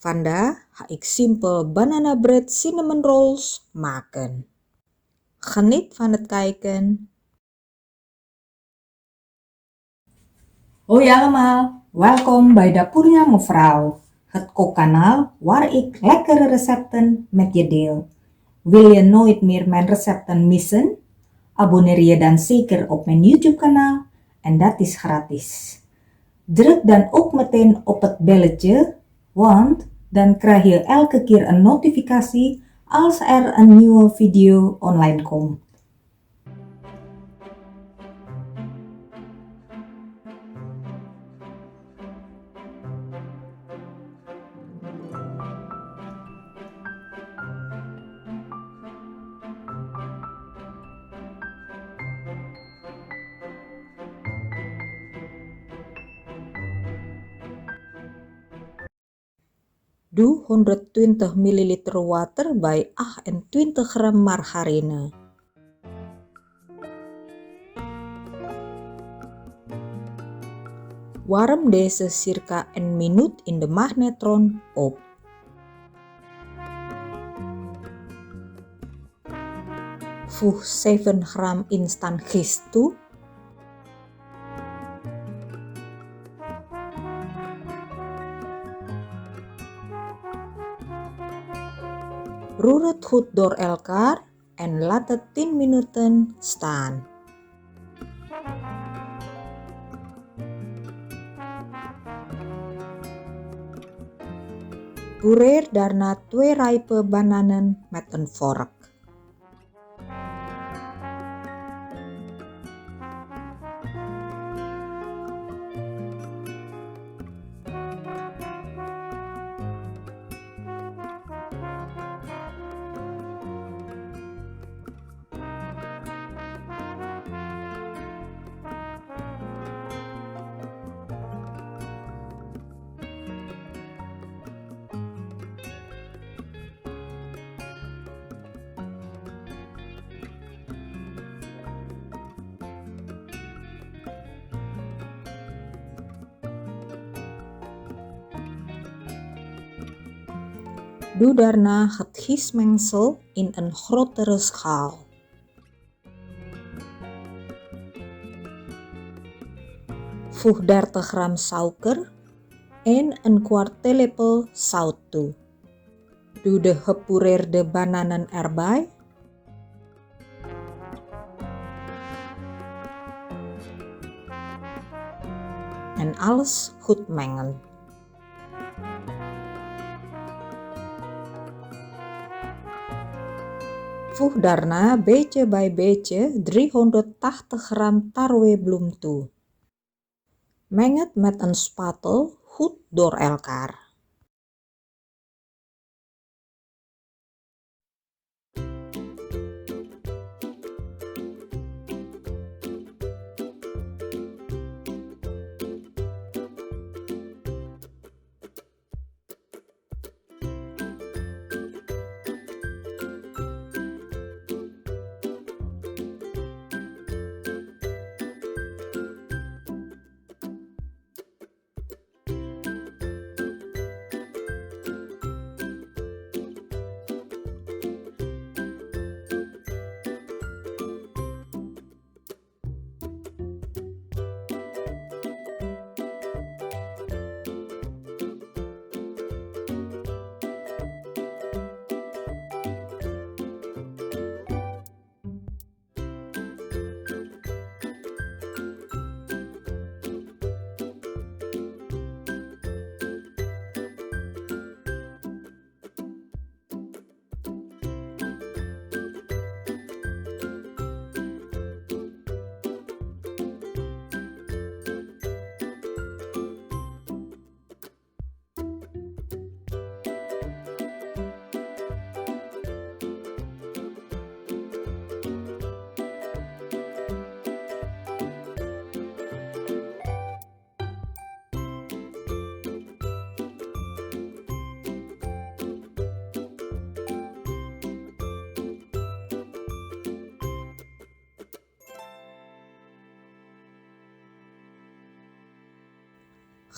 Vandaag ga ik simpel banana bread cinnamon rolls maken. Geniet van het kijken. Hoi allemaal, welkom bij Dapurnya Mevrouw, het kookkanaal waar ik lekkere recepten met je deel. Wil je nooit meer mijn recepten missen? Abonneer je dan zeker op mijn YouTube kanaal en dat is gratis. Druk dan ook meteen op het belletje, want dan krijg je elke keer een notificatie als er een nieuwe video online komt. Doe 120 ml water bij 28 gram margarine. Warm deze circa 1 minuut in de magnetron op. Voeg 7 gram instant gist toe. Roer het goed door elkaar en laat het 10 minuten staan. Pureer daarna 2 rijpe bananen met een vork. Doe daarna het gistmengsel in een grotere schaal. Voeg 30 gram suiker en een kwart theelepel zout toe. Doe de gepureerde bananen erbij. En alles goed mengen. Voeg daarna beetje bij beetje 380 gram tarwebloem toe. Meng het met een spatel goed door elkaar.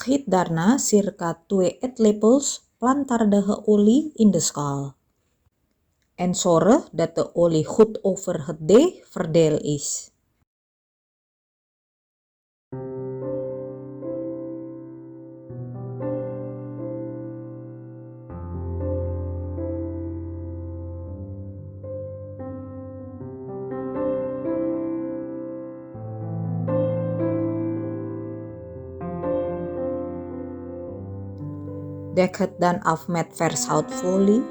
Giet daarna circa 2 eetlepels plantar de olie in de schaal. En zorg dat de olie goed over het deeg verdeeld is. Dek het dan af met vershoutfolie.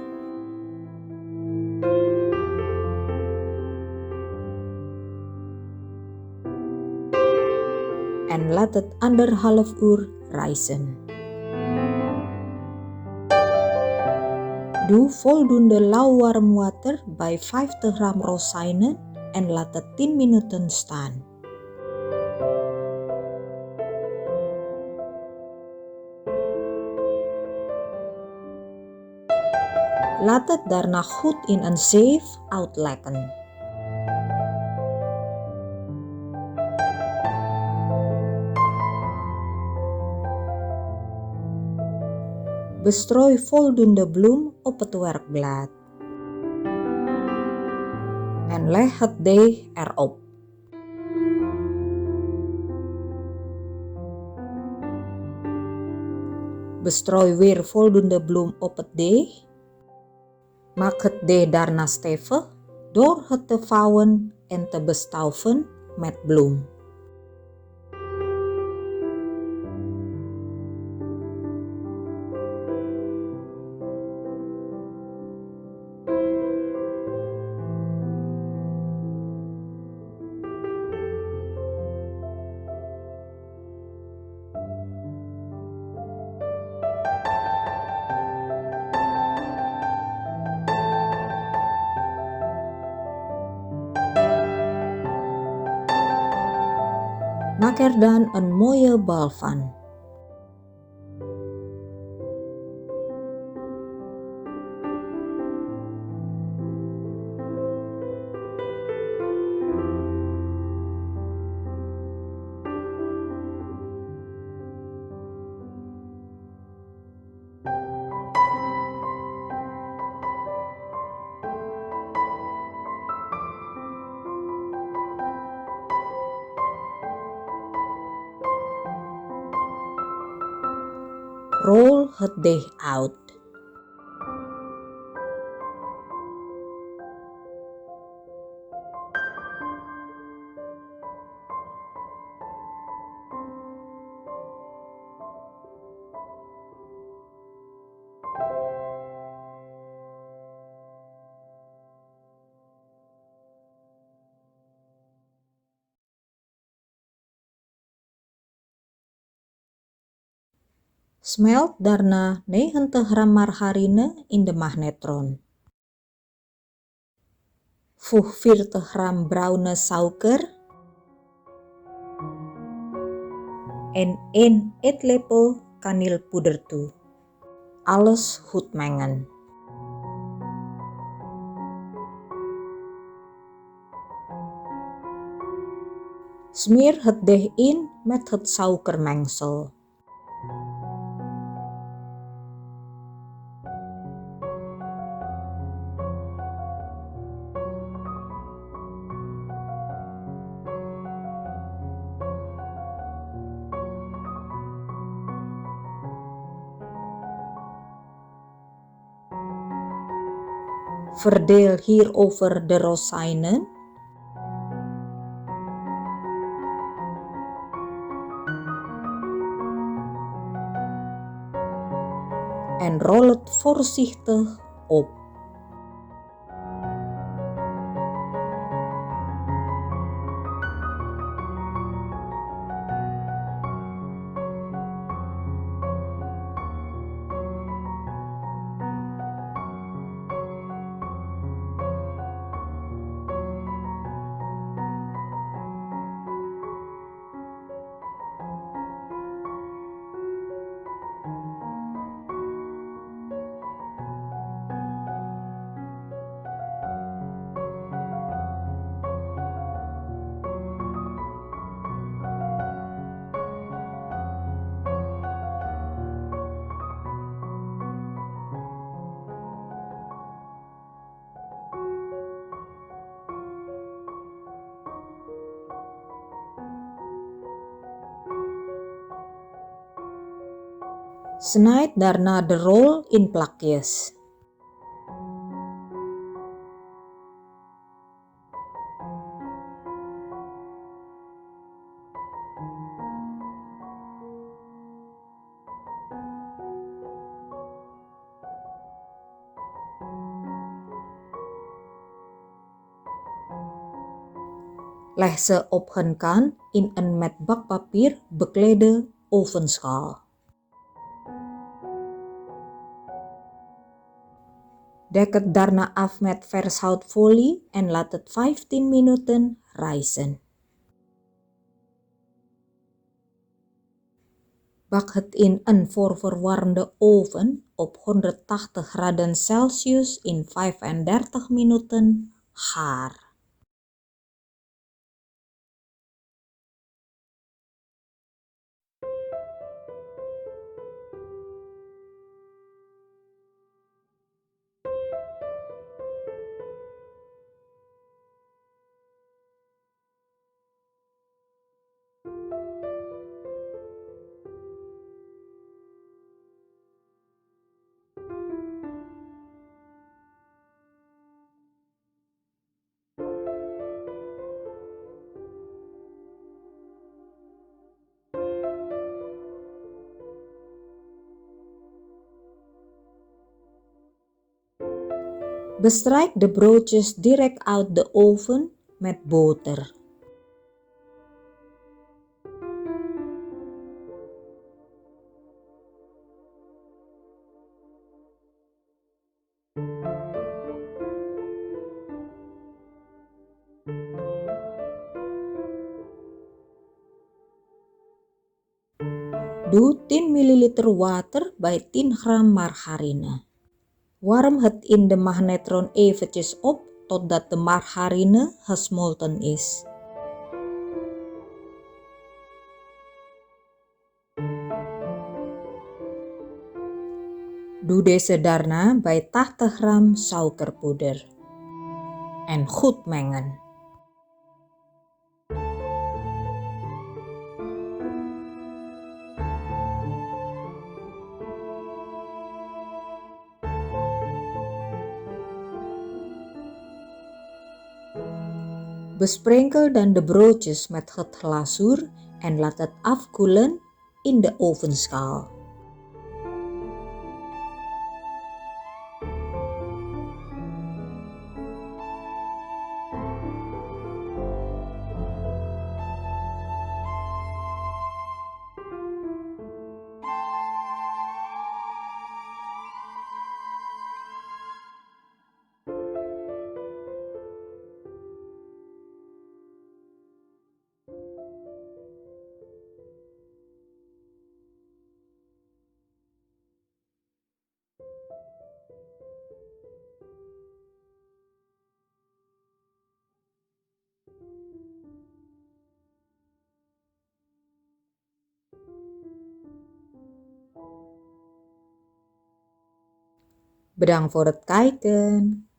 En laat het 1,5 uur rijzen. Doe voldoende lauwwarm water bij 50 gram rozijnen en laat het 10 minuten staan. Laat het daarna goed in een zeef uitlekken. Bestrooi voldoende bloem op het werkblad. En leg het deeg erop. Bestrooi weer voldoende bloem op het deeg. Maak het deeg daarna stevig door het te vouwen en te bestauwen met bloem. Maak er dan een mooie bal van. Roll het deeg uit. Smelt daarna 90 gram margarine in de magnetron. Voeg 40 gram bruine suiker en 1 eetlepel kanelpoeder toe. Alles goed mengen. Smeer het deeg in met het suikermengsel. Verdeel hierover de rozijnen. En rol het voorzichtig op. Snijd daarna de rol in plakjes. Leg ze op hun kant in een met bakpapier beklede ovenschaal. Dek het daarna af met vershoutfolie en laat het 15 minuten rijzen. Bak het in een voorverwarmde oven op 180 graden Celsius in 35 minuten gaar. Bestrijk de broodjes direct uit de oven met boter. Doe 10 ml water bij 10 gram margarine. Warm het in de magnetron eventjes op totdat de margarine gesmolten is. Doe deze daarna bij 80 gram suikerpoeder. En goed mengen. Besprenkel dan de broodjes met het glazuur en laat het afkoelen in de ovenschaal. Bedankt voor het kijken.